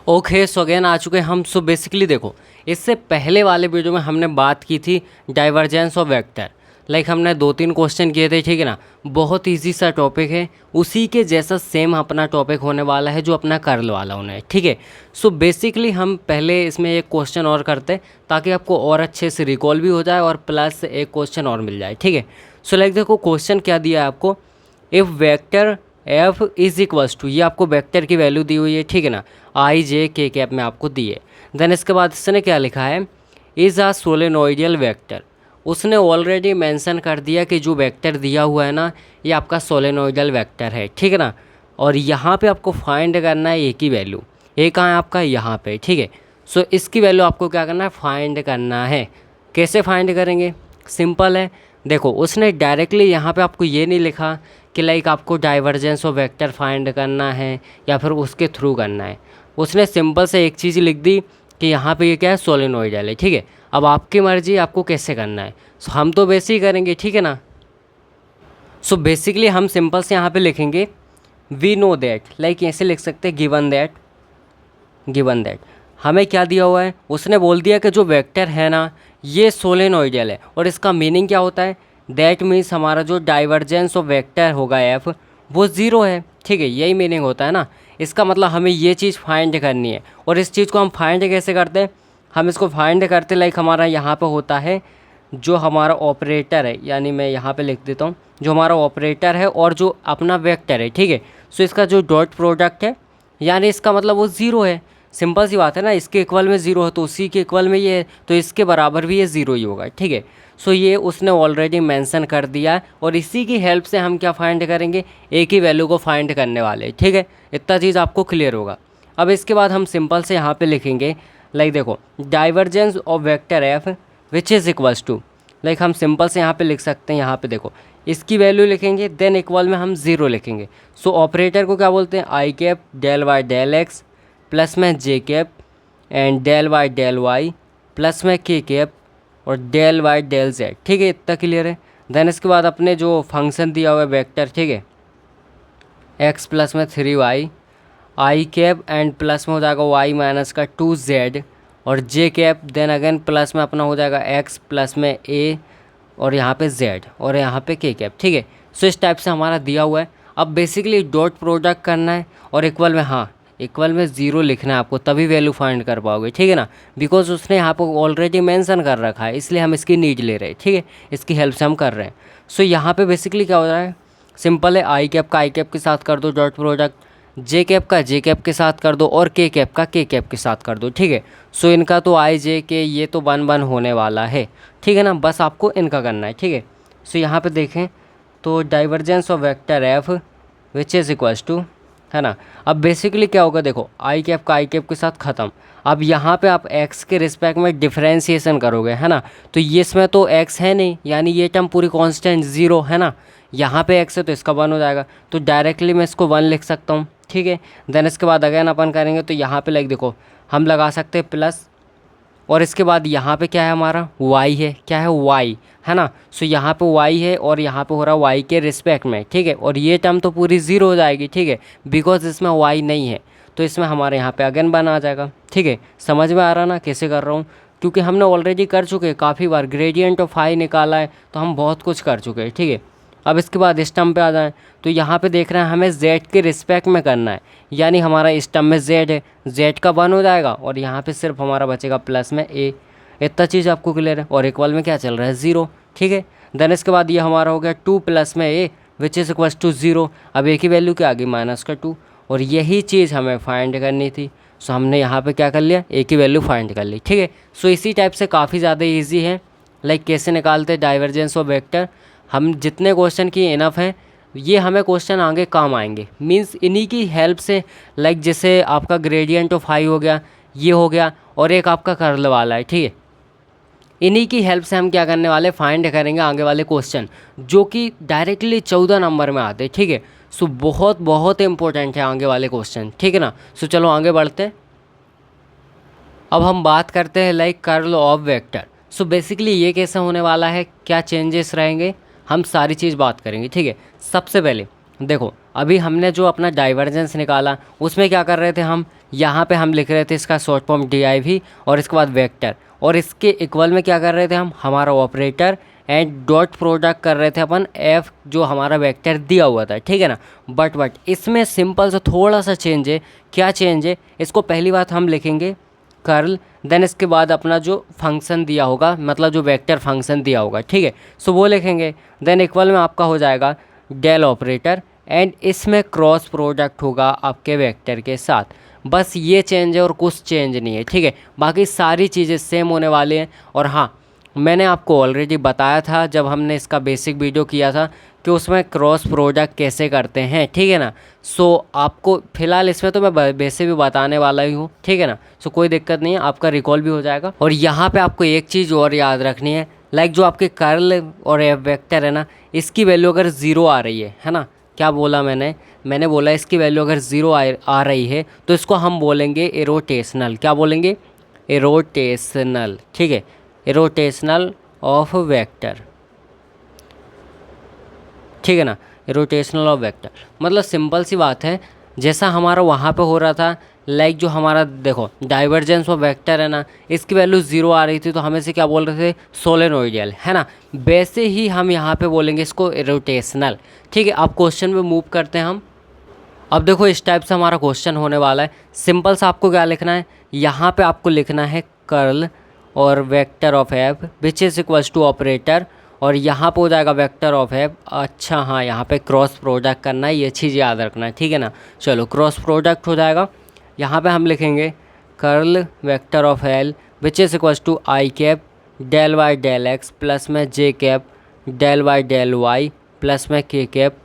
Okay so again आ चुके हैं हम। सो बेसिकली देखो, इससे पहले वाले वीडियो में हमने बात की थी डाइवर्जेंस ऑफ वेक्टर। लाइक हमने 2-3 क्वेश्चन किए थे, ठीक है ना। बहुत इजी सा टॉपिक है, उसी के जैसा सेम अपना टॉपिक होने वाला है जो अपना कर्ल वाला होना है, ठीक है। सो बेसिकली हम पहले इसमें एक क्वेश्चन और करते हैं ताकि आपको और अच्छे से रिकॉल भी हो जाए और प्लस एक क्वेश्चन और मिल जाए, ठीक है। सो लाइक देखो क्वेश्चन क्या दिया है आपको, if vector F is equals to, ये आपको वेक्टर की वैल्यू दी हुई है, ठीक है ना। आई जे के कैप में आपको दी है। देन इसके बाद इसने क्या लिखा है, इज़ आ सोलेनोइडल वेक्टर। उसने ऑलरेडी मेंशन कर दिया कि जो वेक्टर दिया हुआ है ना, ये आपका सोलेनोइडल वेक्टर है, ठीक है ना। और यहाँ पे आपको फाइंड करना है एक ही वैल्यू, ये कहाँ है आपका, यहाँ पे, ठीक है। सो इसकी वैल्यू आपको क्या करना है, फाइंड करना है। कैसे फाइंड करेंगे, सिंपल है। देखो उसने डायरेक्टली यहाँ पे आपको ये नहीं लिखा कि लाइक आपको डाइवर्जेंस ऑफ वेक्टर फाइंड करना है या फिर उसके थ्रू करना है। उसने सिंपल से एक चीज़ लिख दी कि यहाँ पे ये क्या है, सोलेनोइडल है, ठीक है। अब आपकी मर्जी आपको कैसे करना है। सो हम तो वैसे ही करेंगे, ठीक है ना। सो बेसिकली हम सिंपल से यहाँ पे लिखेंगे वी नो दैट, लाइक ऐसे लिख सकते हैं गिवन दैट हमें क्या दिया हुआ है, उसने बोल दिया कि जो वेक्टर है ना ये सोलेनोइडल है। और इसका मीनिंग क्या होता है, दैट मीन्स हमारा जो डाइवर्जेंस ऑफ वेक्टर होगा एफ वो ज़ीरो है, ठीक है। यही मीनिंग होता है ना। इसका मतलब हमें ये चीज़ फाइंड करनी है। और इस चीज़ को हम फाइंड कैसे करते हैं, हम इसको फाइंड करते लाइक हमारा यहाँ पे होता है जो हमारा ऑपरेटर है, यानी मैं यहाँ पे लिख देता हूँ जो हमारा ऑपरेटर है और जो अपना वेक्टर है, ठीक है। सो इसका जो डॉट प्रोडक्ट है, यानी इसका मतलब वो ज़ीरो है। सिंपल सी बात है ना, इसके इक्वल में ज़ीरो है तो उसी के इक्वल में ये है, तो इसके बराबर भी ये ज़ीरो ही होगा, ठीक है। सो ये उसने ऑलरेडी मेंशन कर दिया है और इसी की हेल्प से हम क्या फाइंड करेंगे, एक ही वैल्यू को फाइंड करने वाले, ठीक है। इतना चीज़ आपको क्लियर होगा। अब इसके बाद हम सिंपल से यहाँ पे लिखेंगे लाइक देखो divergence of vector F which is equals to, like हम सिंपल से यहाँ पे लिख सकते हैं, यहाँ पे देखो इसकी वैल्यू लिखेंगे देन इक्वल में हम ज़ीरो लिखेंगे। सो ऑपरेटर को क्या बोलते हैं, I cap del Y del X plus में J cap and del Y plus में के कैप और डेल वाई डेल जेड, ठीक है। इतना क्लियर है। देन इसके बाद अपने जो फंक्शन दिया हुआ है वेक्टर, ठीक है, एक्स प्लस में 3y I cap and plus में हो जाएगा y माइनस का 2z और जे कैप देन अगेन प्लस में अपना हो जाएगा x प्लस में a और यहाँ पे z और यहाँ पे k कैप, ठीक है। सो इस टाइप से हमारा दिया हुआ है। अब बेसिकली डॉट प्रोडक्ट करना है और इक्वल में, हाँ इक्वल में ज़ीरो लिखना है आपको, तभी वैल्यू फाइंड कर पाओगे, ठीक है ना। बिकॉज उसने यहाँ पर ऑलरेडी मेंशन कर रखा है, इसलिए हम इसकी नीड ले रहे हैं, ठीक है। इसकी हेल्प से हम कर रहे हैं। सो यहाँ पे बेसिकली क्या हो रहा है, सिंपल है, आई कैप का आई कैप के साथ कर दो डॉट प्रोडक्ट, जे कैप का जे कैप के साथ कर दो और के कैप का के कैप के साथ कर दो, ठीक है। सो इनका तो आई जे के ये तो 1-1 होने वाला है, ठीक है ना। बस आपको इनका करना है, ठीक है। सो यहाँ पे देखें तो divergence of vector F which is equals to, है ना। अब बेसिकली क्या होगा, देखो आई कैप का आई कैप के साथ ख़त्म। अब यहाँ पे आप x के रिस्पेक्ट में डिफ्रेंशिएशन करोगे, है ना। तो ये इसमें तो x है नहीं, यानी ये टर्म पूरी कांस्टेंट ज़ीरो है ना। यहाँ पे x है तो इसका 1 हो जाएगा, तो डायरेक्टली मैं इसको 1 लिख सकता हूँ, ठीक है। देन इसके बाद अगेन अपन करेंगे तो यहाँ पे लाइक देखो हम लगा सकते हैं प्लस, और इसके बाद यहाँ पे क्या है हमारा y है, क्या है y, है ना। सो यहाँ पे y है और यहाँ पे हो रहा है y के रिस्पेक्ट में, ठीक है। और ये टर्म तो पूरी ज़ीरो हो जाएगी, ठीक है, बिकॉज इसमें y नहीं है, तो इसमें हमारे यहाँ पे अगेन 1 आ जाएगा, ठीक है। समझ में आ रहा ना कैसे कर रहा हूँ, क्योंकि हमने ऑलरेडी कर चुके हैं काफ़ी बार, ग्रेडियंट ऑफ फाई निकाला है तो हम बहुत कुछ कर चुके हैं, ठीक है। अब इसके बाद इस टर्म पे आ जाएं तो यहाँ पे देख रहे हैं हमें z के रिस्पेक्ट में करना है, यानी हमारा इस टर्म में z है, z का 1 हो जाएगा और यहाँ पे सिर्फ हमारा बचेगा प्लस में a। इतना चीज़ आपको क्लियर है। और इक्वल में क्या चल रहा है, 0, ठीक है। देन इसके बाद ये हमारा हो गया 2 प्लस में a which is equals to 0। अब एक ही वैल्यू क्या आ गई, माइनस का 2, और यही चीज़ हमें फाइंड करनी थी। सो हमने यहाँ पे क्या कर लिया, एक ही वैल्यू फाइंड कर ली, ठीक है। सो इसी टाइप से काफ़ी ज़्यादा ईजी है, लाइक कैसे निकालते डाइवर्जेंस ऑफ वेक्टर। हम जितने क्वेश्चन किए इनफ है, ये हमें क्वेश्चन आगे काम आएंगे, मींस इन्हीं की हेल्प से, लाइक जैसे आपका ग्रेडियंट ऑफ हाई हो गया, ये हो गया, और एक आपका कर्ल वाला है, ठीक है। इन्हीं की हेल्प से हम क्या करने वाले, फाइंड करेंगे आगे वाले क्वेश्चन जो कि डायरेक्टली 14 नंबर में आते हैं, ठीक है। सो बहुत बहुत इंपॉर्टेंट है आगे वाले क्वेश्चन, ठीक है ना। सो चलो आगे बढ़ते हैं। अब हम बात करते हैं like curl of vector. So basically ये कैसे होने वाला है, क्या चेंजेस रहेंगे, हम सारी चीज़ बात करेंगे, ठीक है। सबसे पहले देखो अभी हमने जो अपना डाइवर्जेंस निकाला उसमें क्या कर रहे थे हम, यहाँ पे हम लिख रहे थे इसका शॉर्ट फॉर्म DIV और इसके बाद वेक्टर, और इसके इक्वल में क्या कर रहे थे हम, हमारा ऑपरेटर एंड डॉट प्रोडक्ट कर रहे थे अपन F जो हमारा वेक्टर दिया हुआ था, ठीक है ना। बट इसमें सिंपल सा थोड़ा सा चेंज है। क्या चेंज है, इसको पहली बात हम लिखेंगे कर्ल, देन इसके बाद अपना जो फंक्शन दिया होगा, मतलब जो वेक्टर फंक्शन दिया होगा, ठीक है, सो वो लिखेंगे। देन इक्वल में आपका हो जाएगा डेल ऑपरेटर एंड इसमें क्रॉस प्रोडक्ट होगा आपके वेक्टर के साथ। बस ये चेंज है और कुछ चेंज नहीं है, ठीक है। बाकी सारी चीज़ें सेम होने वाली हैं। और हाँ, मैंने आपको ऑलरेडी बताया था जब हमने इसका बेसिक वीडियो किया था कि उसमें क्रॉस प्रोडक्ट कैसे करते हैं, ठीक है ना। सो आपको फ़िलहाल इसमें तो मैं वैसे भी बताने वाला ही हूँ, ठीक है ना। सो कोई दिक्कत नहीं है, आपका रिकॉल भी हो जाएगा। और यहाँ पे आपको एक चीज़ और याद रखनी है, लाइक जो आपके कर्ल और एफ वेक्टर है ना, इसकी वैल्यू अगर ज़ीरो आ रही है ना, क्या बोला मैंने बोला इसकी वैल्यू अगर ज़ीरो आ रही है तो इसको हम बोलेंगे इरोटेशनल। क्या बोलेंगे, इरोटेशनल, ठीक है, इरोटेशनल ऑफ वेक्टर, ठीक है ना, रोटेशनल ऑफ वेक्टर। मतलब सिंपल सी बात है, जैसा हमारा वहाँ पे हो रहा था, लाइक जो हमारा देखो डाइवर्जेंस ऑफ वेक्टर है ना, इसकी वैल्यू ज़ीरो आ रही थी तो हमें से क्या बोल रहे थे, सोलेनोइडल, है ना। वैसे ही हम यहाँ पे बोलेंगे इसको रोटेशनल, ठीक है। अब क्वेश्चन पे मूव करते हैं हम। अब देखो इस टाइप से हमारा क्वेश्चन होने वाला है। सिंपल सा आपको क्या लिखना है, यहाँ पे आपको लिखना है कर्ल और vector of F which is equals to operator, और यहाँ पे हो जाएगा वेक्टर ऑफ एफ। अच्छा हाँ, यहाँ पे क्रॉस प्रोडक्ट करना है, ये चीज़ याद रखना है, ठीक है ना। चलो क्रॉस प्रोडक्ट हो जाएगा। यहाँ पे हम लिखेंगे curl vector of L which is equals to I cap del Y del X plus में J cap del Y del Y plus में K cap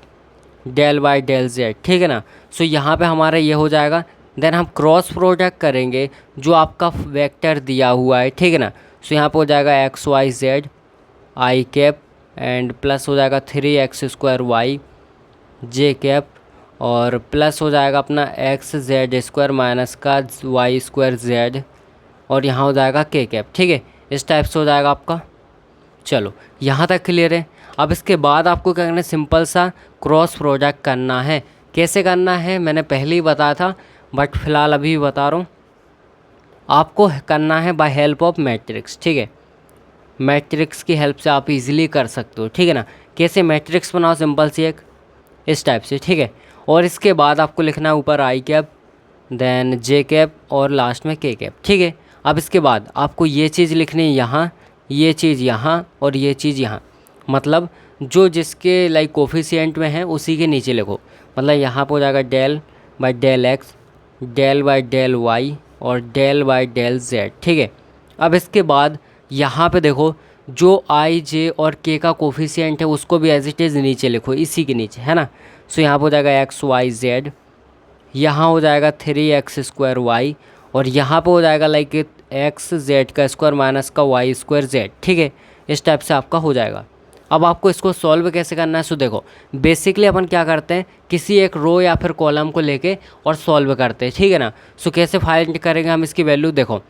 del Y del Z, ठीक है ना। सो यहाँ पे हमारा ये हो जाएगा। देन हम क्रॉस प्रोडक्ट करेंगे जो आपका वेक्टर दिया हुआ है, ठीक है ना। सो यहाँ पे हो जाएगा X Y Z I cap and plus हो जाएगा 3x² वाई जे कैप, और प्लस हो जाएगा अपना एक्स जेड स्क्वायर माइनस का y² जेड, और यहाँ हो जाएगा के कैप, ठीक है। इस टाइप से हो जाएगा आपका। चलो यहाँ तक क्लियर है। अब इसके बाद आपको क्या करना है, सिंपल सा क्रॉस प्रोडक्ट करना है। कैसे करना है मैंने पहले ही बताया था, बट फिलहाल अभी भी बता रहा हूँ। आपको करना है बाय हेल्प ऑफ मैट्रिक्स, ठीक है। मैट्रिक्स की हेल्प से आप इजीली कर सकते हो, ठीक है ना। कैसे मैट्रिक्स बनाओ, सिंपल सी एक इस टाइप से, ठीक है। और इसके बाद आपको लिखना है ऊपर आई कैप देन जे कैप और लास्ट में के कैप, ठीक है। अब इसके बाद आपको ये चीज़ लिखनी है यहाँ, ये चीज़ यहाँ और ये चीज़ यहाँ। मतलब जो जिसके लाइक कोफिशिएंट में है उसी के नीचे लिखो। मतलब यहाँ पर हो जाएगा del by del X del by del Y और डेल बाई डेल जेड, ठीक है। अब इसके बाद यहाँ पे देखो जो आई जे और के का कोफिशिएंट है उसको भी एज इट इज़ नीचे लिखो, इसी के नीचे, है ना। सो यहाँ पे हो जाएगा एक्स वाई जेड, यहाँ हो जाएगा 3x² वाई, और यहाँ पे हो जाएगा लाइक एक्स जेड का स्क्वायर माइनस का y² जेड, ठीक है। इस टाइप से आपका हो जाएगा। अब आपको इसको सॉल्व कैसे करना है, सो देखो बेसिकली अपन क्या करते हैं, किसी एक रो या फिर कॉलम को लेके और सॉल्व करते हैं, ठीक है ना। सो कैसे फाइंड करेंगे हम इसकी वैल्यू, देखो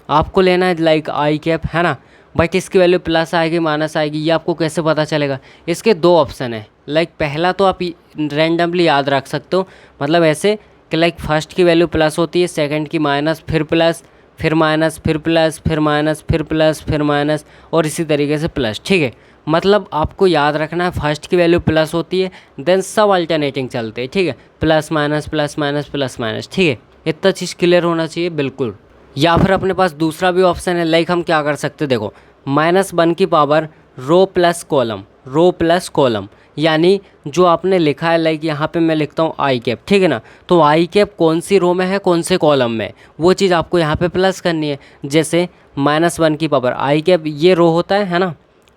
आपको लेना है लाइक आई कैप, है ना। बट इसकी वैल्यू प्लस आएगी माइनस आएगी, ये आपको कैसे पता चलेगा। इसके दो ऑप्शन है, लाइक पहला तो आप रैंडमली याद रख सकते हो, मतलब ऐसे कि लाइक फर्स्ट की वैल्यू प्लस होती है, सेकंड की माइनस, फिर प्लस, फिर माइनस, फिर प्लस, फिर माइनस, फिर प्लस, फिर माइनस, और इसी तरीके से प्लस, ठीक है। मतलब आपको याद रखना है फर्स्ट की वैल्यू प्लस होती है, देन सब अल्टरनेटिंग चलते हैं, ठीक है, plus minus plus minus plus minus, ठीक है। इतना चीज़ क्लियर होना चाहिए बिल्कुल। या फिर अपने पास दूसरा भी ऑप्शन है, लाइक हम क्या कर सकते हैं, देखो -1 की पावर रो प्लस कॉलम, रो प्लस कॉलम, यानी जो आपने लिखा है लाइक यहाँ पे मैं लिखता हूँ आई कैप, ठीक है ना। तो आई कैप कौन सी रो में है कौन से कॉलम में, वो चीज़ आपको यहाँ पे प्लस करनी है। जैसे -1 की पावर आई कैप, ये रो होता है ना,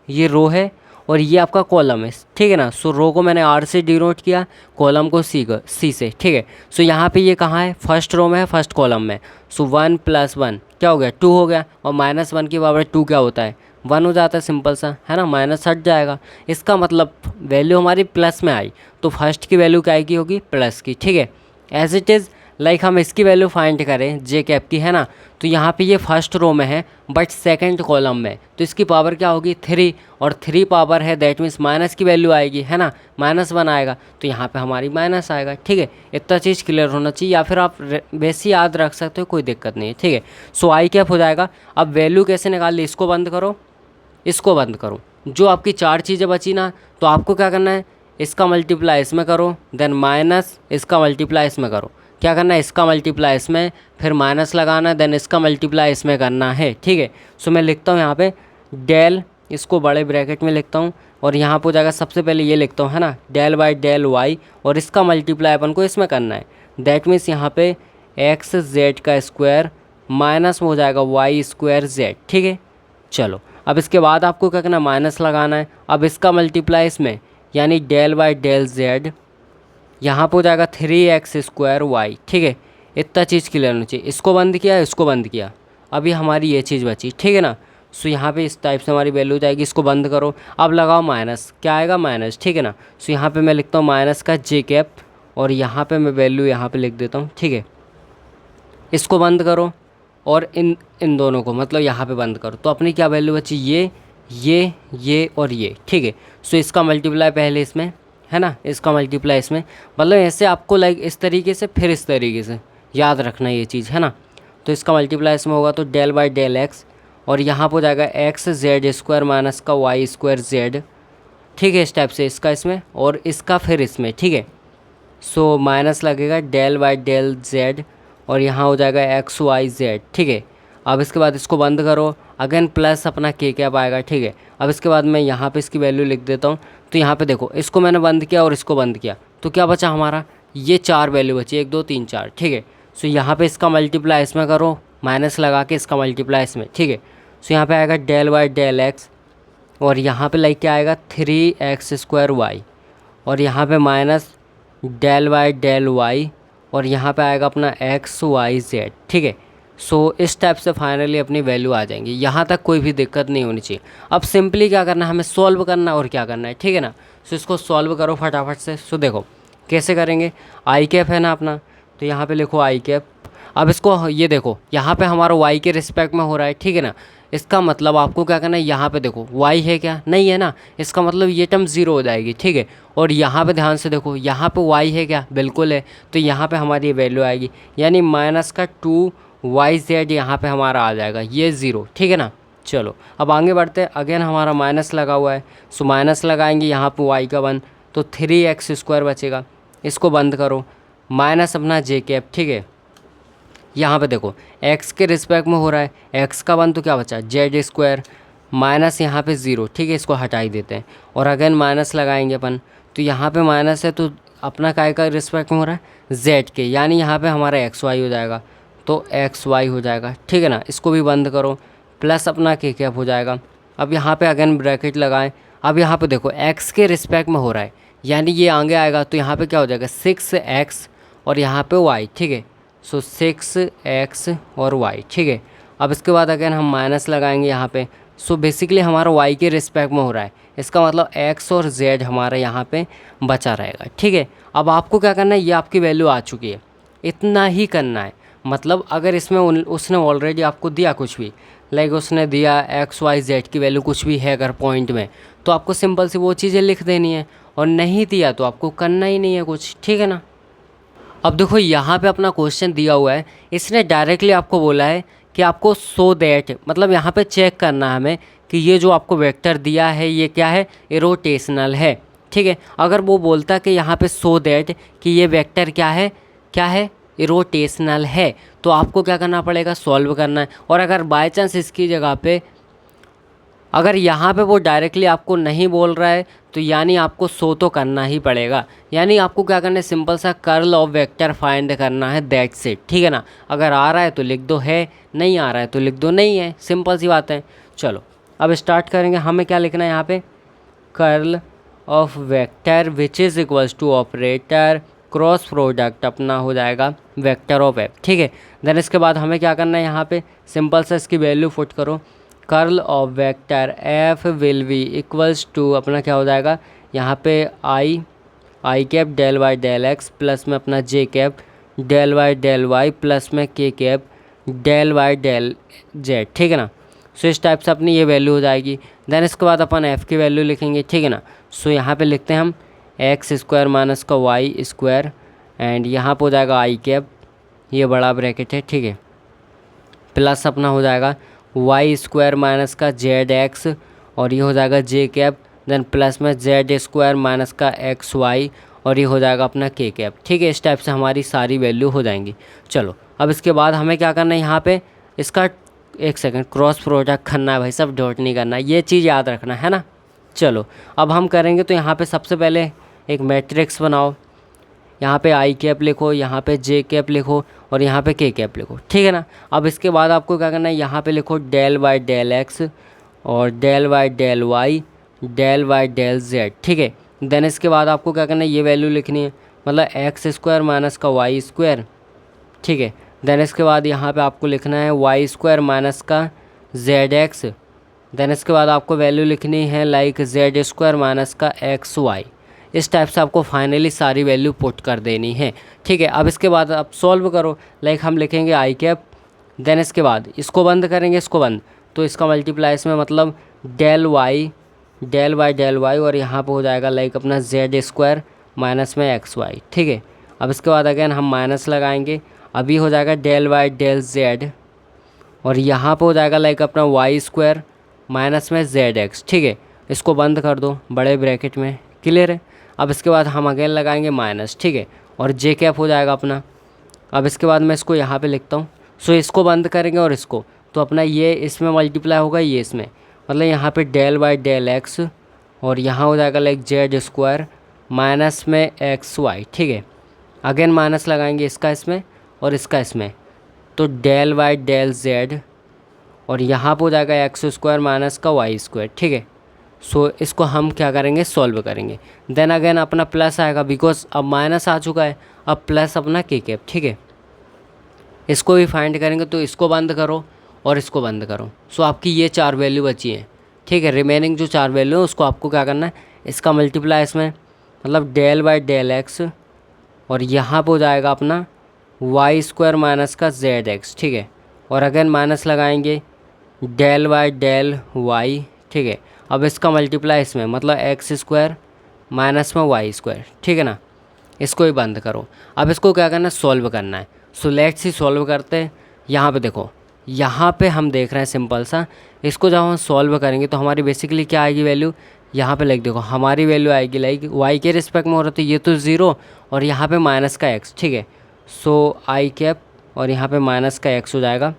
ये रो है और ये आपका कॉलम है, ठीक है ना। सो रो को मैंने R से डिनोट किया, कॉलम को C से, ठीक है। सो यहाँ पे ये कहाँ है, फर्स्ट रो में है, फर्स्ट कॉलम में। सो 1 + 1 क्या हो गया, 2 हो गया, और -1 की पावर 2 क्या होता है, 1 हो जाता है, सिंपल सा, है ना। माइनस हट जाएगा, इसका मतलब वैल्यू हमारी प्लस में आई, तो फर्स्ट की वैल्यू क्या की होगी, प्लस की, ठीक है। एज इट इज़ लाइक हम इसकी वैल्यू फाइंड करें जे कैप की, है ना, तो यहाँ पे ये फर्स्ट रो में है बट सेकंड कॉलम में, तो इसकी पावर क्या होगी 3, और 3 पावर है दैट मीन्स माइनस की वैल्यू आएगी, है ना, -1 आएगा, तो यहाँ पे हमारी माइनस आएगा। ठीक है, इतना चीज़ क्लियर होना चाहिए, या फिर आप वैसे याद रख सकते हो, कोई दिक्कत नहीं है। ठीक है, सो आई कैप हो जाएगा। अब वैल्यू कैसे निकाल ली, इसको बंद करो, इसको बंद करो, जो आपकी 4 चीज़ें बची ना, तो आपको क्या करना है, इसका मल्टीप्लाई इसमें करो, देन माइनस इसका मल्टीप्लाई इसमें करो, क्या करना है, इसका मल्टीप्लाई इसमें, फिर माइनस लगाना, देन इसका मल्टीप्लाई इसमें करना है। ठीक है, सो मैं लिखता हूँ यहाँ पे डेल, इसको बड़े ब्रैकेट में लिखता हूँ, और यहाँ पर हो जाएगा, सबसे पहले ये लिखता हूँ, है ना, डेल बाई डेल वाई, और इसका मल्टीप्लाई अपन को इसमें करना है, दैट मीन्स यहाँ पे एक्स जेड का स्क्वायर माइनस में हो जाएगा वाई स्क्वायर जेड। ठीक है, चलो अब इसके बाद आपको क्या करना है, माइनस लगाना है। अब इसका मल्टीप्लाई इसमें, यानी डेल बाई डेल जेड, यहाँ पर हो जाएगा 3x स्क्वायर वाई। ठीक है, इतना चीज़ क्लियर होनी चाहिए। इसको बंद किया, इसको बंद किया, अभी हमारी ये चीज़ बची। ठीक है ना, सो यहाँ पे इस टाइप से हमारी वैल्यू जाएगी, इसको बंद करो, अब लगाओ माइनस, क्या आएगा माइनस। ठीक है ना, सो यहाँ पे मैं लिखता हूँ माइनस का जे कैप, और यहाँ पे मैं वैल्यू यहाँ पे लिख देता हूँ। ठीक है, इसको बंद करो, और इन दोनों को मतलब यहाँ पे बंद करो, तो अपनी क्या वैल्यू बची, ये और ये। ठीक है, सो इसका मल्टीप्लाई पहले इसमें, है ना, इसका मल्टीप्लाई इसमें, मतलब ऐसे आपको लाइक इस तरीके से, फिर इस तरीके से याद रखना ये चीज़, है ना। तो इसका मल्टीप्लाई इसमें होगा, तो डेल बाई डेल एक्स, और यहाँ पर हो जाएगा एक्स जेड स्क्वायर माइनस का वाई स्क्वायर जेड। ठीक है, इस टाइप से इसका इसमें और इसका फिर इसमें। ठीक है, सो माइनस लगेगा डेल बाई डेल जेड, और यहाँ हो जाएगा एक्स वाई जेड। ठीक है, अब इसके बाद इसको बंद करो, अगेन प्लस अपना के कैप आएगा। ठीक है, अब इसके बाद मैं यहाँ पे इसकी वैल्यू लिख देता हूँ, तो यहाँ पे देखो, इसको मैंने बंद किया और इसको बंद किया, तो क्या बचा हमारा, ये 4 वैल्यू बची, 1 2 3 4। ठीक है, सो यहाँ पे इसका मल्टीप्लाई इसमें करो, माइनस लगा के इसका मल्टीप्लाई इसमें। ठीक है, सो यहाँ पे आएगा डेल बाई डेल एक्स, और यहाँ पे लाइक क्या आएगा 3x स्क्वायर वाई, और यहाँ पे minus del by del Y, और यहाँ पे आएगा अपना एक्स वाई जेड। ठीक है, सो इस टाइप से फाइनली अपनी वैल्यू आ जाएंगी। यहाँ तक कोई भी दिक्कत नहीं होनी चाहिए। अब सिंपली क्या करना है, हमें सॉल्व करना है, और क्या करना है। ठीक है ना, सो इसको सॉल्व करो फटाफट से। सो देखो कैसे करेंगे, आई कैप है ना अपना, तो यहाँ पे लिखो आई कैप। अब इसको ये देखो, यहाँ पे हमारा वाई के रिस्पेक्ट में हो रहा है। ठीक है ना, इसका मतलब आपको क्या करना है, यहाँ पे देखो y है क्या, नहीं है ना, इसका मतलब ये टर्म 0 हो जाएगी। ठीक है, और यहाँ पे ध्यान से देखो, यहाँ पे y है क्या, बिल्कुल है, तो यहाँ पे हमारी वैल्यू आएगी, यानी माइनस का 2yz यहाँ पे हमारा आ जाएगा, ये 0। ठीक है ना, चलो अब आगे बढ़ते हैं। अगेन हमारा माइनस लगा हुआ है, सो माइनस लगाएंगे यहाँ पे y का 1, तो 3x स्क्वायर बचेगा, इसको बंद करो, माइनस अपना जे कैप। ठीक है, यहाँ पे देखो x के रिस्पेक्ट में हो रहा है, x का 1 तो क्या बचा जेड स्क्वायर, माइनस यहाँ पे 0। ठीक है, इसको हटा ही देते हैं, और अगेन माइनस लगाएंगे अपन, तो यहाँ पे माइनस है, तो अपना काय का रिस्पेक्ट में हो रहा है z के, यानी यहाँ पे हमारा एक्स वाई हो जाएगा, तो एक्स वाई हो जाएगा। ठीक है ना, इसको भी बंद करो, प्लस अपना के कैप हो जाएगा। अब यहाँ पे अगेन ब्रैकेट लगाएं, अब यहाँ पे देखो x के रिस्पेक्ट में हो रहा है, यानी ये आगे आएगा, तो यहाँ पे क्या हो जाएगा 6x, और यहाँ पे y। ठीक है, सो 6x और y। ठीक है, अब इसके बाद अगेन हम माइनस लगाएंगे यहाँ पे, सो बेसिकली हमारा y के रिस्पेक्ट में हो रहा है, इसका मतलब x और z हमारा यहाँ पे बचा रहेगा। ठीक है, अब आपको क्या करना है, ये आपकी वैल्यू आ चुकी है, इतना ही करना है। मतलब अगर इसमें उसने ऑलरेडी आपको दिया कुछ भी, लाइक उसने दिया x y z की वैल्यू कुछ भी है अगर पॉइंट में, तो आपको सिंपल सी वो चीज़ें लिख देनी है, और नहीं दिया तो आपको करना ही नहीं है कुछ। ठीक है ना, अब देखो यहाँ पे अपना क्वेश्चन दिया हुआ है, इसने डायरेक्टली आपको बोला है कि आपको सो दैट, मतलब यहाँ पे चेक करना है हमें कि ये जो आपको वेक्टर दिया है ये क्या है, इरोटेशनल है। ठीक है, अगर वो बोलता कि यहाँ पे सो दैट कि ये वेक्टर क्या है इरोटेशनल है, तो आपको क्या करना पड़ेगा, सॉल्व करना है। और अगर बाय चांस इसकी जगह पे अगर यहाँ पे वो डायरेक्टली आपको नहीं बोल रहा है, तो यानी आपको सो तो करना ही पड़ेगा, यानी आपको क्या करना है, सिंपल सा कर्ल ऑफ वेक्टर फाइंड करना है, दैट्स इट। ठीक है ना, अगर आ रहा है तो लिख दो है, नहीं आ रहा है तो लिख दो नहीं है, सिंपल सी बात है। चलो अब स्टार्ट करेंगे, हमें क्या लिखना है यहाँ पे, curl of vector which is equals to operator cross product अपना हो जाएगा वेक्टर ऑफ एफ। ठीक है, देन इसके बाद हमें क्या करना है, यहाँ पे सिंपल सा इसकी वैल्यू पुट करो, curl of vector F will be equals to अपना क्या हो जाएगा, यहाँ पे I cap del by del X plus में अपना J cap del Y plus में K cap del Y del Z, ठीक है ना। सो इस टाइप से अपनी ये वैल्यू हो जाएगी। देन इसके बाद अपन एफ़ की वैल्यू लिखेंगे, ठीक है ना। सो यहाँ पे लिखते हैं हम एक्स स्क्वायर माइनस का वाई स्क्वायर एंड यहाँ पे हो जाएगा आई कैप, ये बड़ा ब्रैकेट है, ठीक है, प्लस अपना हो जाएगा वाई स्क्वायर माइनस का जेड एक्स और ये हो जाएगा जे कैप, देन प्लस में जेड स्क्वायर माइनस का एक्स वाई और ये हो जाएगा अपना के कैप, ठीक है। इस टाइप से हमारी सारी वैल्यू हो जाएंगी। चलो अब इसके बाद हमें क्या करना है, यहाँ पे इसका एक सेकंड क्रॉस प्रोडक्ट करना है भाई, सब डॉट नहीं करना, ये चीज़ याद रखना है ना। चलो अब हम करेंगे तो यहाँ पे सबसे पहले एक मैट्रिक्स बनाओ, यहाँ पे आई कैप लिखो, यहाँ पे जे कैप लिखो और यहाँ पे के कैप लिखो, ठीक है ना। अब इसके बाद आपको क्या करना है, यहाँ पे लिखो डेल वाई डेल एक्स और डेल वाई डेल जेड, ठीक है। देन इसके बाद आपको क्या करना है, ये वैल्यू लिखनी है, मतलब एक्स स्क्वायर माइनस का वाई स्क्वायर, ठीक है। देन इसके बाद यहाँ पे आपको लिखना है वाई स्क्वायर माइनस का जेड एक्स, देन इसके बाद आपको वैल्यू लिखनी है लाइक जेड स्क्वायर माइनस का एक्स वाई। इस टाइप से आपको फाइनली सारी वैल्यू पुट कर देनी है, ठीक है। अब इसके बाद आप सॉल्व करो, लाइक हम लिखेंगे आई कैप, देन इसके बाद इसको बंद करेंगे, इसको बंद, तो इसका मल्टीप्लाई इसमें मतलब डेल वाई और यहाँ पे हो जाएगा लाइक अपना जेड स्क्वायर माइनस में एक्स वाई, ठीक है। अब इसके बाद अगेन हम माइनस लगाएंगे, अभी हो जाएगा डेल वाई डेल जेड और यहाँ पे हो जाएगा लाइक अपना वाई स्क्वायर माइनस में जेड एक्स, ठीक है। इसको बंद कर दो बड़े ब्रैकेट में, क्लियर है। अब इसके बाद हम अगेन लगाएंगे माइनस, ठीक है, और जे कैप हो जाएगा अपना। अब इसके बाद मैं इसको यहाँ पे लिखता हूँ, सो इसको बंद करेंगे और इसको, तो अपना ये इसमें मल्टीप्लाई होगा, ये इसमें, मतलब यहाँ पे डेल वाई डेल एक्स और यहाँ हो जाएगा लाइक जेड स्क्वायर माइनस में एक्स वाई, ठीक है। अगेन माइनस लगाएंगे इसका इसमें और इसका इसमें, तो डेल वाई डेल जेड और यहाँ पे हो जाएगा एक्स स्क्वायर माइनस का वाई स्क्वायर, ठीक है। सो इसको हम क्या करेंगे, सॉल्व करेंगे। देन अगेन अपना प्लस आएगा, बिकॉज अब माइनस आ चुका है, अब प्लस अपना के कैप, ठीक है। इसको भी फाइंड करेंगे, तो इसको बंद करो और इसको बंद करो। सो आपकी ये 4 वैल्यू बची हैं, ठीक है। रिमेनिंग जो 4 वैल्यू है उसको आपको क्या करना है, इसका मल्टीप्लाई इसमें, मतलब डेल वाई डेल एक्स और यहाँ पर हो जाएगा अपना वाई स्क्वायर माइनस का जेड एक्स, ठीक है। और अगेन माइनस लगाएंगे डेल वाई डेल वाई, ठीक है। अब इसका मल्टीप्लाई इसमें, मतलब एक्स स्क्वायर माइनस में वाई स्क्वायर, ठीक है ना। इसको ही बंद करो। अब इसको क्या करना है, सॉल्व करना है। सो लेट्स ही सॉल्व करते हैं। यहाँ पे देखो, यहाँ पे हम देख रहे हैं सिंपल सा, इसको जब हम सॉल्व करेंगे तो हमारी बेसिकली क्या आएगी वैल्यू, यहाँ पे लाइक देखो हमारी वैल्यू आएगी लाइक वाई के रिस्पेक्ट में हो रहा है, तो ये तो 0 और यहाँ पे माइनस का एक्स, ठीक है। सो आई कैप और यहाँ पे माइनस का एक्स हो जाएगा,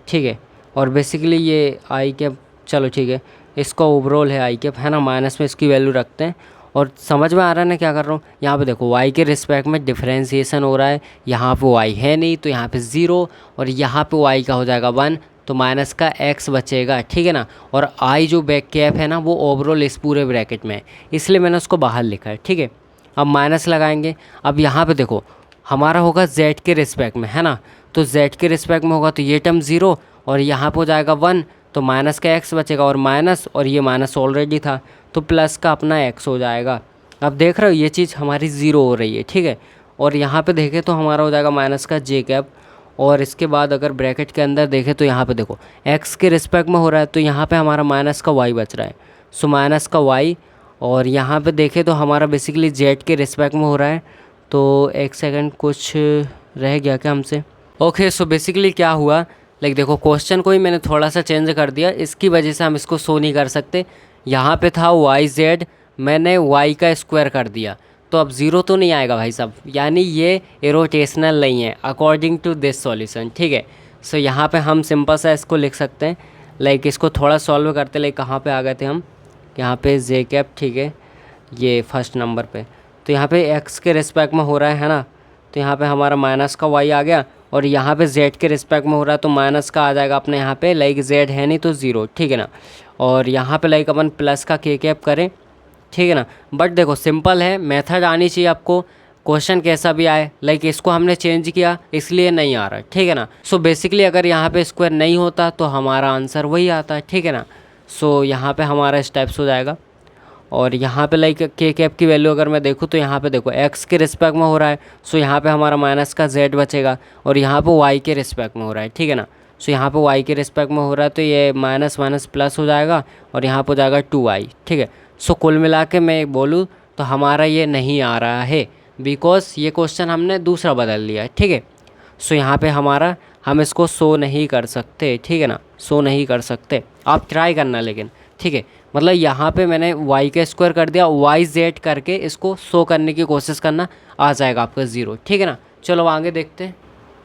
ठीक है। और बेसिकली ये आई कैप, चलो ठीक है, इसका ओवरऑल है आई कैप, है ना, माइनस में इसकी वैल्यू रखते हैं। और समझ में आ रहा है ना क्या कर रहा हूँ, यहाँ पे देखो वाई के रिस्पेक्ट में डिफरेंशिएशन हो रहा है, यहाँ पे वाई है नहीं तो यहाँ पे 0 और यहाँ पे वाई का हो जाएगा 1, तो माइनस का एक्स बचेगा, ठीक है ना। और आई जो बैक कैप है ना वो ओवरऑल इस पूरे ब्रैकेट में है, इसलिए मैंने उसको बाहर लिखा है, ठीक है। अब माइनस लगाएंगे, अब यहाँ पे देखो हमारा होगा जेड के रिस्पेक्ट में, है ना, तो जेड के रिस्पेक्ट में होगा तो ये टर्म 0 और यहाँ पे हो जाएगा 1, तो माइनस का एक्स बचेगा और माइनस, और ये माइनस ऑलरेडी था तो प्लस का अपना एक्स हो जाएगा। अब देख रहे हो ये चीज़ हमारी 0 हो रही है, ठीक है। और यहाँ पे देखें तो हमारा हो जाएगा माइनस का जे कैप, और इसके बाद अगर ब्रैकेट के अंदर देखें तो यहाँ पे देखो एक्स के रिस्पेक्ट में हो रहा है, तो यहाँ पे हमारा माइनस का वाई बच रहा है, सो माइनस का वाई। और यहाँ पे देखें तो हमारा बेसिकली जेड के रिस्पेक्ट में हो रहा है, तो एक सेकंड कुछ रह गया क्या हमसे, ओके। सो बेसिकली क्या हुआ, लाइक देखो क्वेश्चन को ही मैंने थोड़ा सा चेंज कर दिया, इसकी वजह से हम इसको शो नहीं कर सकते। यहाँ पे था वाई जेड, मैंने वाई का स्क्वायर कर दिया, तो अब 0 तो नहीं आएगा भाई साहब, यानी ये इरोटेशनल नहीं है अकॉर्डिंग टू दिस सॉल्यूशन, ठीक है। सो यहाँ पे हम सिंपल सा इसको लिख सकते हैं, लाइक इसको थोड़ा सॉल्व करते, लाइक कहाँ पे आ गए थे हम, यहाँ पे जे कैप, ठीक है, ये फर्स्ट नंबर पे, तो यहाँ पे एक्स के रिस्पेक्ट में हो रहा है ना, तो यहाँ पे हमारा माइनस का वाई आ गया, और यहाँ पे जेड के रिस्पेक्ट में हो रहा है तो माइनस का आ जाएगा अपने यहाँ पे, लाइक जेड है नहीं तो 0, ठीक है ना। और यहाँ पे लाइक अपन प्लस का के कैप करें, ठीक है ना। बट देखो सिंपल है, मेथड आनी चाहिए आपको, क्वेश्चन कैसा भी आए, लाइक इसको हमने चेंज किया इसलिए नहीं आ रहा, ठीक है ना। सो बेसिकली अगर यहाँ पे स्क्वायर नहीं होता तो हमारा आंसर वही आता है, ठीक है ना। सो यहाँ पे हमारा स्टेप्स हो जाएगा, और यहाँ पे लाइक के कैप की वैल्यू अगर मैं देखूँ तो यहाँ पे देखो एक्स के रिस्पेक्ट में हो रहा है, सो यहाँ पे हमारा माइनस का जेड बचेगा, और यहाँ पे वाई के रिस्पेक्ट में हो रहा है, ठीक है ना। सो यहाँ पे वाई के रिस्पेक्ट में हो रहा है तो ये माइनस माइनस प्लस हो जाएगा और यहाँ पे हो जाएगा 2y, ठीक है। सो कुल मिला के मैं बोलूँ तो हमारा ये नहीं आ रहा है, बिकॉज ये क्वेश्चन हमने दूसरा बदल लिया है, ठीक है। सो यहाँ पे हमारा हम इसको शो नहीं कर सकते, ठीक है ना, शो नहीं कर सकते। आप ट्राई करना लेकिन, ठीक है। मतलब यहाँ पे मैंने y का स्क्वायर कर दिया, वाई जेड करके इसको शो करने की कोशिश करना, आ जाएगा आपका 0, ठीक है ना। चलो आगे देखते हैं।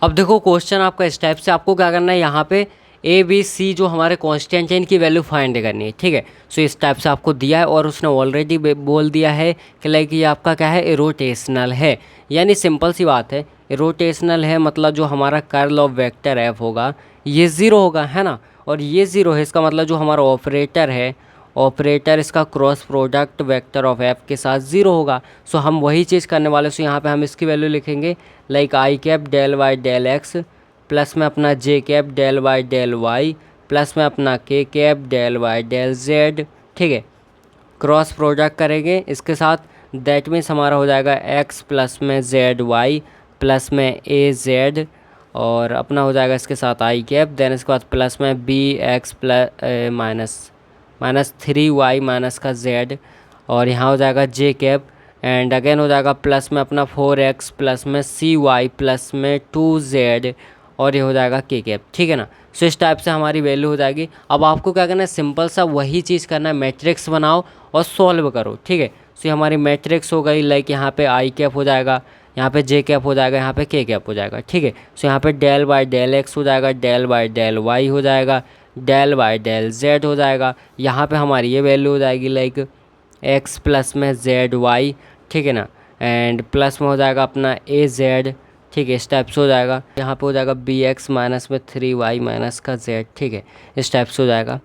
अब देखो क्वेश्चन आपका इस टाइप से, आपको क्या करना है यहाँ पे ए बी सी जो हमारे कांस्टेंट है इनकी वैल्यू फाइंड करनी है, ठीक है। सो इस टाइप से आपको दिया है और उसने ऑलरेडी बोल दिया है कि लाइक ये आपका क्या है, इरोटेशनल है, यानी सिंपल सी बात है, इरोटेशनल है मतलब जो हमारा कर्ल ऑफ वेक्टर एफ होगा ये 0 होगा, है ना। और ये 0 है, इसका मतलब जो हमारा ऑपरेटर है, ऑपरेटर इसका cross product vector of F के साथ 0 होगा। सो हम वही चीज़ करने वाले। सो यहाँ पे हम इसकी वैल्यू लिखेंगे like I cap del Y del X plus में अपना J cap del Y del Y plus में अपना K cap del Y del Z, ठीक है। क्रॉस प्रोडक्ट करेंगे इसके साथ, दैट मीन्स हमारा हो जाएगा एक्स प्लस में जेड वाई प्लस में ए जेड, और अपना हो जाएगा इसके साथ आई कैप, देन इसके बाद प्लस में B X plus minus 3y minus का z, और यहाँ हो जाएगा जे कैप, एंड अगेन हो जाएगा प्लस में अपना 4x प्लस में cy प्लस में 2z, और ये हो जाएगा के कैप, ठीक है ना। सो इस टाइप से हमारी वैल्यू हो जाएगी। अब आपको क्या करना है, सिंपल सा वही चीज़ करना है, मैट्रिक्स बनाओ और सॉल्व करो, ठीक है। सो हमारी मैट्रिक्स हो गई, लाइक यहाँ पे आई कैप हो जाएगा, यहाँ पे जे कैप हो जाएगा, यहाँ पे के कैप हो जाएगा, ठीक है। सो यहाँ पे डेल बाई डेल एक्स हो जाएगा, डेल बाई डेल वाई हो जाएगा, डेल बाई डेल जेड हो जाएगा। यहाँ पे हमारी ये वैल्यू हो जाएगी लाइक एक्स प्लस में जेड वाई, ठीक है ना, एंड प्लस में हो जाएगा अपना ए जेड, ठीक है। इस टाइप से हो जाएगा। यहाँ पे हो जाएगा बी एक्स माइनस में 3y माइनस का जेड, ठीक है। इस टाइप से हो जाएगा,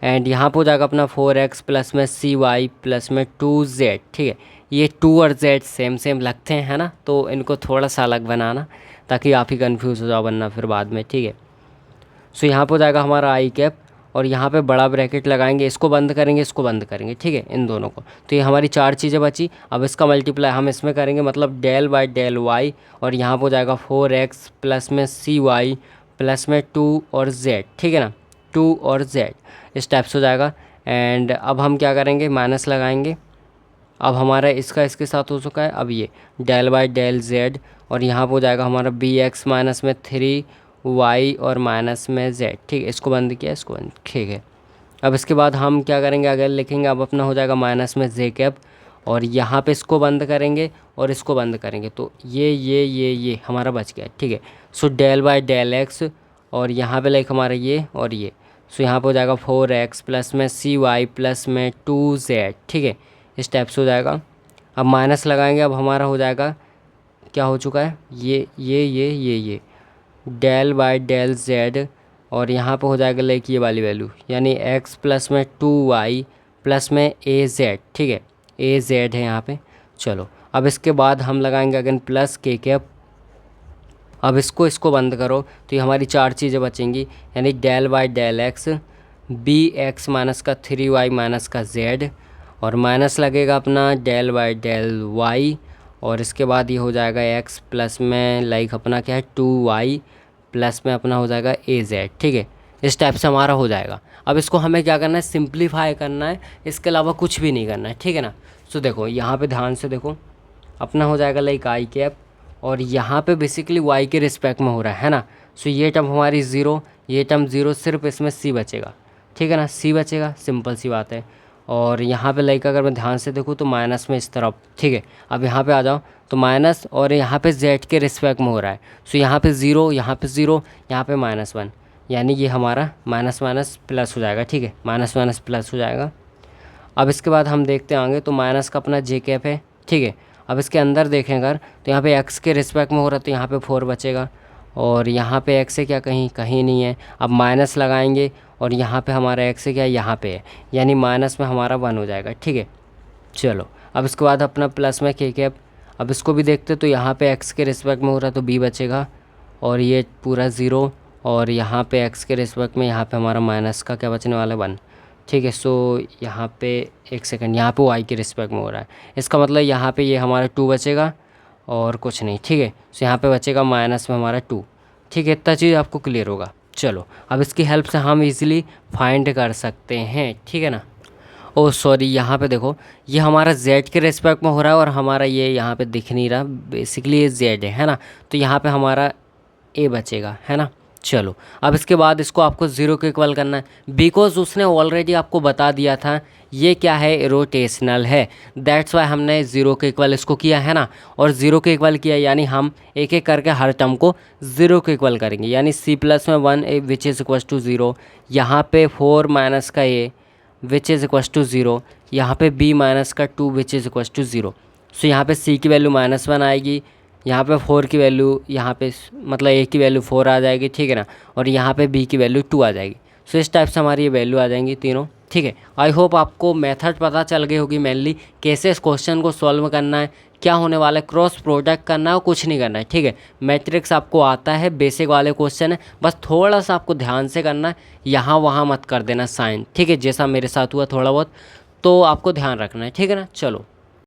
एंड यहाँ पे हो जाएगा अपना 4x प्लस में cy प्लस में 2z, ठीक है। ये 2 और z सेम सेम लगते हैं, है ना, तो इनको थोड़ा सा अलग बनाना ताकि आप ही कन्फ्यूज़ हो जाओ वरना फिर बाद में, ठीक है। सो यहाँ पे हो जाएगा हमारा आई कैप, और यहाँ पे बड़ा ब्रैकेट लगाएंगे, इसको बंद करेंगे, इसको बंद करेंगे, ठीक है, इन दोनों को। तो ये हमारी 4 चीज़ें बची। अब इसका मल्टीप्लाई हम इसमें करेंगे, मतलब डेल बाई डेल वाई, और यहाँ पे हो जाएगा 4x प्लस में cy प्लस में 2 और z, ठीक है ना, 2 और z, इस टाइप से हो जाएगा। एंड अब हम क्या करेंगे, माइनस लगाएंगे। अब हमारा इसका इसके साथ हो चुका है। अब ये डेल बाई डेल जेड, और यहाँ पर हो जाएगा हमारा बी एक्स माइनस में 3y और माइनस में z, ठीक है। इसको बंद किया, इसको बंद, ठीक है। अब इसके बाद हम क्या करेंगे, अगर लिखेंगे, अब अपना हो जाएगा माइनस में जे कैप, और यहाँ पे इसको बंद करेंगे और इसको बंद करेंगे, तो ये हमारा बच गया, ठीक है। So del by del X, और यहाँ पे लाइक हमारा ये और ये, सो यहाँ पे हो जाएगा 4x प्लस में cy प्लस में 2z, ठीक है। इस टाइप से हो जाएगा। अब माइनस लगाएंगे, अब हमारा हो जाएगा क्या हो चुका है, ये डेल बाई डेल जेड, और यहाँ पे हो जाएगा लाइक ये वाली वैल्यू, यानी x प्लस में 2y प्लस में ए जेड, ठीक है, ए जेड है यहाँ पे। चलो अब इसके बाद हम लगाएंगे अगेन प्लस के कैप। अब इसको बंद करो तो ये हमारी 4 चीज़ें बचेंगी, यानी del by del X, B X minus का 3y माइनस का z, और माइनस लगेगा अपना डेल बाई डेल वाई, और इसके बाद ये हो जाएगा x प्लस में लाइक अपना क्या है 2y प्लस में अपना हो जाएगा ए जेड, ठीक है। इस टाइप से हमारा हो जाएगा। अब इसको हमें क्या करना है, सिंप्लीफाई करना है, इसके अलावा कुछ भी नहीं करना है, ठीक है ना। सो देखो यहाँ पे ध्यान से देखो, अपना हो जाएगा लाइक आई कैप, और यहाँ पे बेसिकली y के रिस्पेक्ट में हो रहा है ना। सो ये टर्म हमारी 0, ये टर्म 0, सिर्फ इसमें c बचेगा, ठीक है ना, c बचेगा, सिंपल सी बात है। और यहाँ पे लाइक अगर मैं ध्यान से देखूँ तो माइनस में इस तरफ, ठीक है। अब यहाँ पे आ जाओ तो माइनस, और यहाँ पे z के रिस्पेक्ट में हो रहा है, सो यहाँ पे 0, यहाँ पे 0, यहाँ पे -1, यानी ये हमारा माइनस माइनस प्लस हो जाएगा, ठीक है, माइनस माइनस प्लस हो जाएगा। अब इसके बाद हम देखते हैं आगे, तो माइनस का अपना जे कैप है, ठीक है। अब इसके अंदर देखें अगर, तो यहाँ पे x के रिस्पेक्ट में हो रहा है, तो यहाँ पे 4 बचेगा, और यहाँ पे x है क्या, कहीं नहीं है। अब माइनस लगाएंगे, और यहाँ पे हमारा x है क्या, यहाँ पे है, यानी माइनस में हमारा 1 हो जाएगा, ठीक है। चलो अब इसके बाद अपना प्लस में के कैप। अब इसको भी देखते, तो यहाँ पे x के रिस्पेक्ट में हो रहा है तो b बचेगा, और ये पूरा 0, और यहाँ पे x के रिस्पेक्ट में यहाँ पे हमारा माइनस का क्या बचने वाला है 1, ठीक है। सो यहाँ पे एक सेकंड, यहाँ पे वाई के रिस्पेक्ट में हो रहा है, इसका मतलब यहाँ पे ये हमारा 2 बचेगा और कुछ नहीं। ठीक है, सो यहाँ पे बचेगा माइनस में हमारा 2। ठीक है, इतना चीज़ आपको क्लियर होगा। चलो अब इसकी हेल्प से हम इजीली फाइंड कर सकते हैं। ठीक है ना। ओह सॉरी, यहाँ पे देखो ये हमारा z के रेस्पेक्ट में हो रहा है और हमारा ये यहाँ पे दिख नहीं रहा, बेसिकली ये z है ना। तो यहाँ पे हमारा a बचेगा, है ना। चलो अब इसके बाद इसको आपको ज़ीरो के इक्वल करना है, बिकॉज उसने ऑलरेडी आपको बता दिया था ये क्या है, रोटेशनल है। दैट्स वाई हमने ज़ीरो के इक्वल इसको किया, है ना। और ज़ीरो के इक्वल किया यानी हम एक एक करके हर टर्म को ज़ीरो के इक्वल करेंगे, यानी c+1 which is equal to zero, यहाँ पे 4 माइनस का a which is equal to zero, यहाँ पे b माइनस का 2 which is equal to zero. So यहाँ पे c की वैल्यू -1 आएगी, यहाँ पे 4 की वैल्यू, यहाँ पे मतलब a की वैल्यू 4 आ जाएगी, ठीक है ना। और यहाँ पे b की वैल्यू 2 आ जाएगी। सो इस टाइप से हमारी ये वैल्यू आ जाएंगी तीनों। ठीक है, आई होप आपको मेथड पता चल गई होगी मेनली कैसे इस क्वेश्चन को सॉल्व करना है, क्या होने वाला है, क्रॉस प्रोडक्ट करना है और कुछ नहीं करना है। ठीक है, मैट्रिक्स आपको आता है, बेसिक वाले क्वेश्चन है, बस थोड़ा सा आपको ध्यान से करना है, यहाँ वहाँ मत कर देना साइन। ठीक है, जैसा मेरे साथ हुआ थोड़ा बहुत, तो आपको ध्यान रखना है। ठीक है ना। चलो